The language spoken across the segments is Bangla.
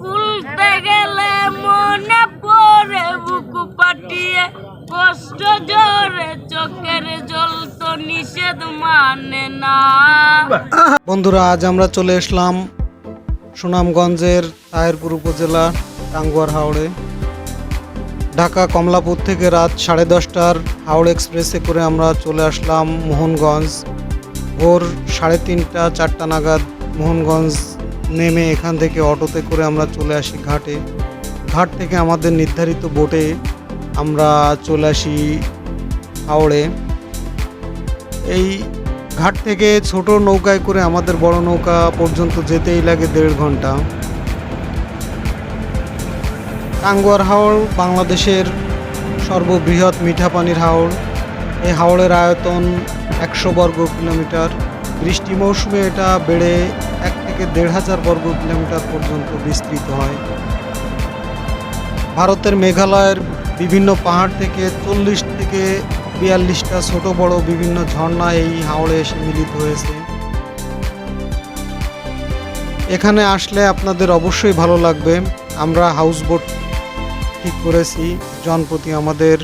ভুলতে গেলে মনে পড়ে বুকু পাটিয়ে কষ্ট জোরে চোখের জল তো নিষেধ মানে না। বন্ধুরা, আজ আমরা চলে আসলাম সুনামগঞ্জের তাহিরপুর উপজেলা টাঙ্গুয়ার হাওড়ে। ঢাকা কমলাপুর থেকে রাত 10:30টার হাওড় এক্সপ্রেসে করে আমরা চলে আসলাম মোহনগঞ্জ। ভোর 3:30 4টা নাগাদ মোহনগঞ্জ নেমে এখান থেকে অটোতে করে আমরা চলে আসি ঘাটে। ঘাট থেকে আমাদের নির্ধারিত বোটে আমরা চলে আসি হাওড়ে। এই ঘাট থেকে ছোট নৌকায় করে আমাদের বড় নৌকা পর্যন্ত যেতেই লাগে 1.5 ঘন্টা। টাঙ্গুয়ার হাওড় বাংলাদেশের সর্ববৃহৎ মিঠা পানির হাওড়। এই হাওড়ের আয়তন 100 বর্গ কিলোমিটার। বৃষ্টি মৌসুমে এটা বেড়ে 1 থেকে 1,500 বর্গ কিলোমিটার পর্যন্ত বিস্তৃত হয়। ভারতের মেঘালয়ের বিভিন্ন পাহাড় থেকে 40 থেকে 42টা ছোট বড় বিভিন্ন ঝর্ণা এই হাওড়ে এসে মিলিত হয়েছে। এখানে আসলে আপনাদের অবশ্যই ভালো লাগবে। আমরা হাউস বোট ঠিক করেছি। জনপ্রতি আমাদের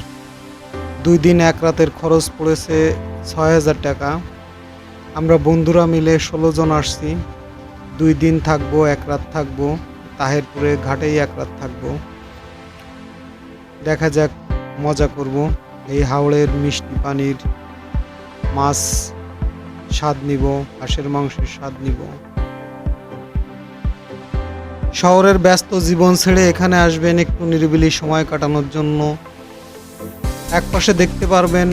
2 দিন 1 রাতের খরচ পড়েছে 6,000 টাকা। আমরা বন্ধুরা মিলে 16 জন আসছি। 2 দিন থাকবো, 1 রাত থাকবো। তাহিরপুরে ঘাটেই 1 রাত থাকবো। দেখা যাক, মজা করব। এই হাওড়ের মিষ্টি পানির মাছ স্বাদ নিব, হাঁসের মাংসের স্বাদ নিব। শহরের ব্যস্ত জীবন ছেড়ে এখানে আসবেন একটু নিরিবিলি সময় কাটানোর জন্য। একপাশে দেখতে পারবেন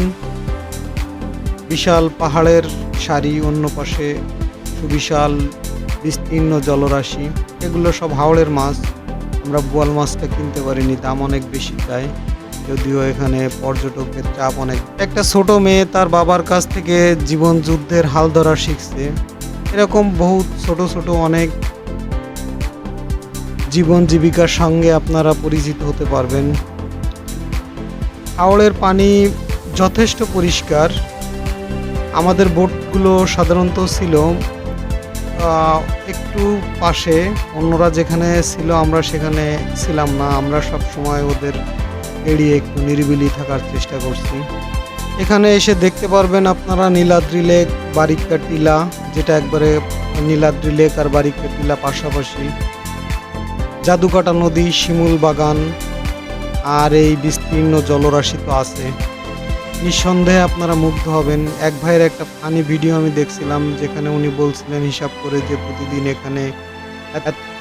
বিশাল পাহাড়ের সারি, অন্য পাশে সুবিশাল বিস্তীর্ণ জলরাশি। এগুলো সব হাওড়ের মাছ। আমরা বোয়াল মাছটা কিনতে পারিনি, দাম অনেক বেশি চাই, যদিও এখানে পর্যটকদের চাপ অনেক। একটা ছোট মেয়ে তার বাবার কাছ থেকে জীবন যুদ্ধের হাল ধরা শিখছে। এরকম বহুত ছোট ছোট অনেক জীবন জীবিকার সঙ্গে আপনারা পরিচিত হতে পারবেন। হাওড়ের পানি যথেষ্ট পরিষ্কার। আমাদের বোটগুলো সাধারণত ছিল একটু পাশে, অন্যরা যেখানে ছিল আমরা সেখানে ছিলাম না। আমরা সব সময় ওদের এড়িয়ে একটু নিরিবিলি থাকার চেষ্টা করছি। এখানে এসে দেখতে পারবেন আপনারা নীলাদ্রি লেক, বারিক্কা টিলা, যেটা একবারে নীলাদ্রি লেক আর বারিক্কা টিলা পাশাপাশি। জাদুকাটা নদী, শিমুল বাগান আর এই বিস্তীর্ণ জলরাশি তো আছে। নিঃসন্দেহে আপনারা মুগ্ধ হবেন। এক ভাইয়ের একটা ফানি ভিডিও আমি দেখছিলাম, যেখানে উনি বলছিলেন হিসাব করে যে প্রতিদিন এখানে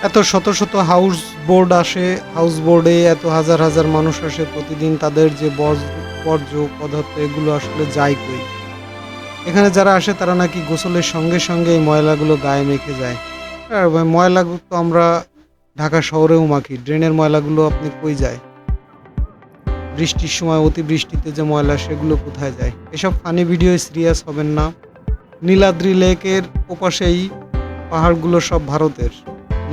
এত শত শত হাউস বোর্ড আসে, হাউস বোর্ডে এত হাজার হাজার মানুষ আসে প্রতিদিন। তাদের যে বর্জ্য পদার্থ এগুলো আসলে যায় কই? এখানে যারা আসে তারা নাকি গোসলের সঙ্গে সঙ্গে এই ময়লাগুলো গায়ে মেখে যায়। আর ময়লাগুলো তো আমরা ঢাকা শহরেও মাখি। ড্রেনের ময়লাগুলো আপনি কই যায়? বৃষ্টির সময় অতিবৃষ্টিতে যে ময়লা সেগুলো কোথায় যায়? এসব ফানি ভিডিও সিরিয়াস হবেন না। নীলাদ্রি লেকের ওপাশেই পাহাড়গুলো সব ভারতের,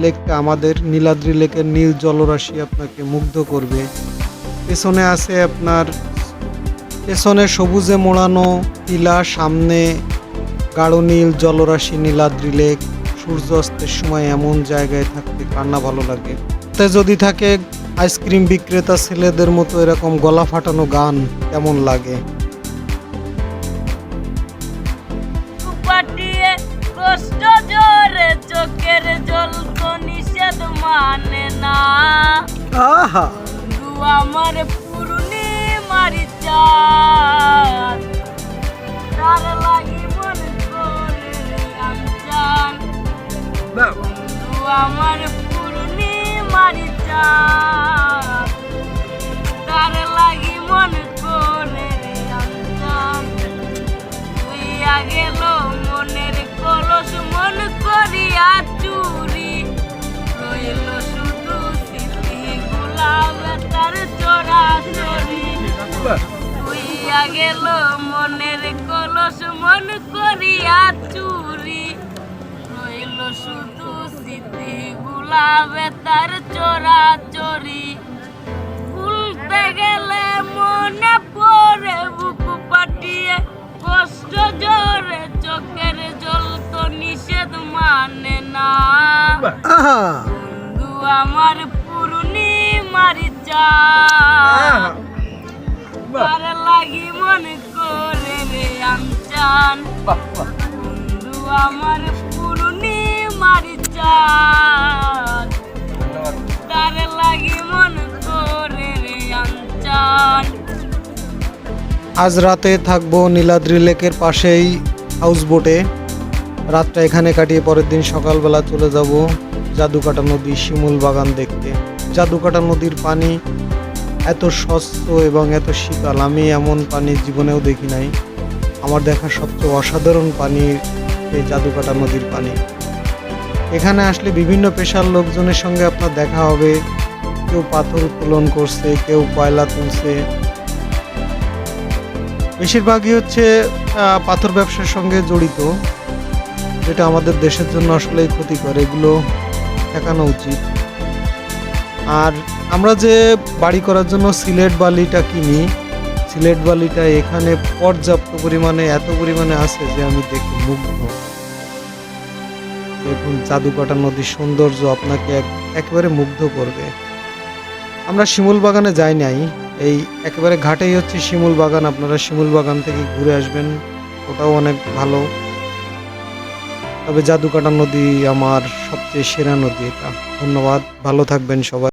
লেকটা আমাদের। নীলাদ্রি লেকের নীল জলরাশি আপনাকে মুগ্ধ করবে। পেছনে আছে আপনার, পেছনে সবুজে মোড়ানো টিলা, সামনে গাঢ় নীল জলরাশি নীলাদ্রি লেক। সূর্যাস্তের সময় এমন জায়গায় থাকতে কার না ভালো লাগে? তাতে যদি থাকে আইসক্রিম বিক্রেতা ছেলেদের মতো এরকম গলা ফাটানো গান, কেমন লাগে? পাটিয়ে কষ্ট জোরে চোখের জল তো নিষেধ মানে না। আহা, বন্ধু আমার পূর্ণিমার চাঁদ, তার লাগি মন করে আনচান। বন্ধু আমার পূর্ণিমার চাঁদ, তার লাগি মন করে আনচান। তুইয়া গেল মনের কলস মন করিয়া চুরি, রইল শুধু স্মৃতি গুলাবে তার চোরাচুরি। তুইয়া গেল মনের কলস মন করিয়া চুরি, রইল শুধু স্মৃতি গুলাবে তার চোরাচুরি। ভুলতে গেলে মনে পড়ে বুকু পাটিয়ে কষ্ট জোরে চোখের জল তো নিষেধ মানে না। আহা। আমার পূর্ণিমার চাঁদ তার লাগি মনে করে রে আনচান বন্ধু আমার পূর্ণিমার চাঁদ তার লাগি মনে করে রে আনচান। আজ রাতে থাকবো নীলাদ্রি লেকের পাশেই হাউস বোটে। রাতটা এখানে কাটিয়ে পরের দিন সকালবেলা চলে যাব জাদুকাটা নদী শিমুল বাগান দেখতে। জাদুকাটা নদীর পানি এত স্বচ্ছ এবং এত শীতল, আমি এমন পানি জীবনেও দেখি নাই। আমার দেখা সবচেয়ে অসাধারণ পানি এই জাদুকাটা নদীর পানি। এখানে আসলে বিভিন্ন পেশার লোকজনের সঙ্গে আপনার দেখা হবে। কেউ পাথর উত্তোলন করছে, কেউ কয়লা তুলছে, বেশিরভাগই হচ্ছে পাথর ব্যবসার সঙ্গে জড়িত, যেটা আমাদের দেশের জন্য আসলেই ক্ষতিকর। এগুলো ঠেকানো উচিত। আর আমরা যে বাড়ি করার জন্য সিলেট বালিটা কিনি, সিলেট বালিটা এখানে পর্যাপ্ত পরিমাণে এত পরিমাণে আছে যে আমি দেখে মুগ্ধ। দেখুন জাদুকাটা নদীর সৌন্দর্য আপনাকে একেবারে মুগ্ধ করবে। আমরা শিমুল বাগানে যাই নাই, এই একেবারে ঘাটেই হচ্ছে শিমুল বাগান। আপনারা শিমুল বাগান থেকে ঘুরে আসবেন, ওটাও অনেক ভালো। তবে জাদুকাটা নদী আমার সবচেয়ে সেরা নদী এটা। ধন্যবাদ, ভালো থাকবেন সবাই।